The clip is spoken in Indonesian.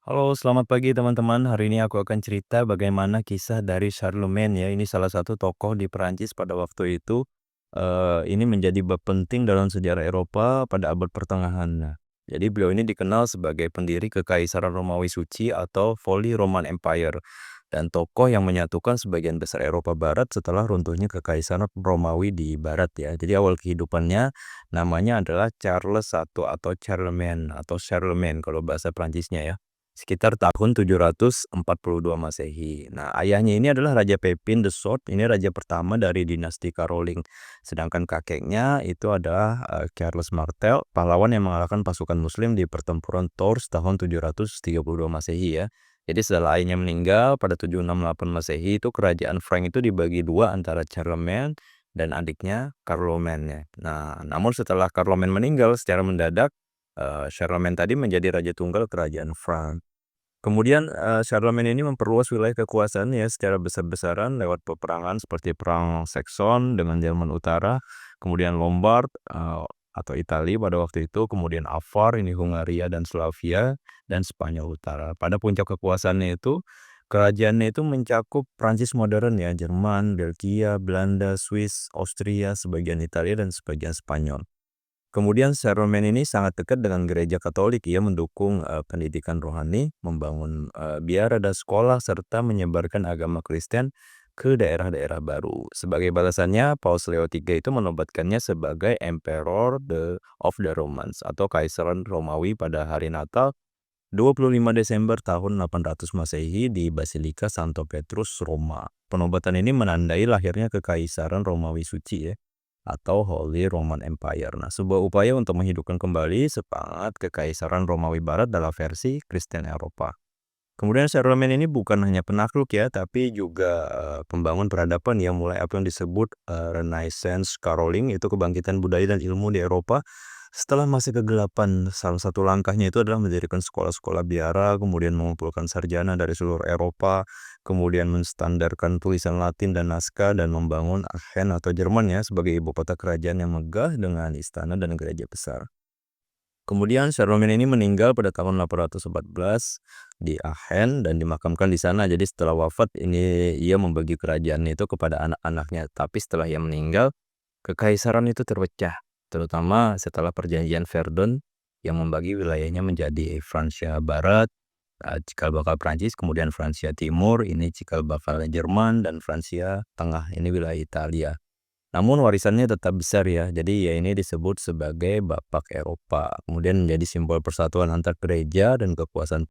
Halo, selamat pagi teman-teman. Hari ini aku akan cerita bagaimana kisah dari Charlemagne ya. Ini salah satu tokoh di Perancis pada waktu itu. Ini menjadi bab penting dalam sejarah Eropa pada abad pertengahan. Nah, jadi beliau ini dikenal sebagai pendiri Kekaisaran Romawi Suci atau Holy Roman Empire dan tokoh yang menyatukan sebagian besar Eropa Barat setelah runtuhnya Kekaisaran Romawi di Barat ya. Jadi awal kehidupannya namanya adalah Charles I atau Charlemagne kalau bahasa Prancisnya ya. Sekitar tahun 742 Masehi. Nah, ayahnya ini adalah Raja Pepin the Short, ini raja pertama dari dinasti Caroling. Sedangkan kakeknya itu adalah Charles Martel, pahlawan yang mengalahkan pasukan Muslim di pertempuran Tours tahun 732 Masehi ya. Jadi setelah ayahnya meninggal pada 768 Masehi itu kerajaan Frank itu dibagi dua antara Charlemagne dan adiknya Carloman ya. Nah, namun setelah Carloman meninggal secara mendadak, Charlemagne tadi menjadi raja tunggal kerajaan Frank. Kemudian, Charlemagne ini memperluas wilayah kekuasaannya secara besar-besaran lewat peperangan seperti Perang Saxon dengan Jerman Utara, kemudian Lombard, atau Italia pada waktu itu, kemudian Avar, ini Hungaria dan Slavia, dan Spanyol Utara. Pada puncak kekuasaannya itu, kerajaannya itu mencakup Prancis modern ya, Jerman, Belgia, Belanda, Swiss, Austria, sebagian Italia, dan sebagian Spanyol. Kemudian Charlemagne ini sangat dekat dengan gereja Katolik, ia mendukung, pendidikan rohani, membangun, biara dan sekolah, serta menyebarkan agama Kristen ke daerah-daerah baru. Sebagai balasannya, Paus Leo III itu menobatkannya sebagai Emperor of the Romans atau Kaisaran Romawi pada hari Natal 25 Desember tahun 800 Masehi di Basilika Santo Petrus, Roma. Penobatan ini menandai lahirnya Kekaisaran Romawi Suci ya, atau Holy Roman Empire. Nah, sebuah upaya untuk menghidupkan kembali semangat Kekaisaran Romawi Barat dalam versi Kristen Eropa. Kemudian Charlemagne ini bukan hanya penakluk ya, tapi juga pembangun peradaban yang mulai apa yang disebut Renaissance Caroling, itu kebangkitan budaya dan ilmu di Eropa setelah masa kegelapan. Salah satu langkahnya itu adalah mendirikan sekolah-sekolah biara, kemudian mengumpulkan sarjana dari seluruh Eropa, kemudian menstandarkan tulisan Latin dan naskah, dan membangun Aachen atau Jerman ya sebagai ibu kota kerajaan yang megah dengan istana dan gereja besar. Kemudian Charlemagne ini meninggal pada tahun 814 di Aachen dan dimakamkan di sana. Jadi setelah wafat ini ia membagi kerajaan itu kepada anak-anaknya. Tapi setelah ia meninggal, kekaisaran itu terpecah, terutama setelah perjanjian Verdun yang membagi wilayahnya menjadi Francia Barat, cikal bakal Prancis, kemudian Francia Timur, ini cikal bakal Jerman, dan Francia Tengah, ini wilayah Italia. Namun warisannya tetap besar ya, jadi ya ini disebut sebagai Bapak Eropa. Kemudian menjadi simbol persatuan antar gereja dan kekuasaan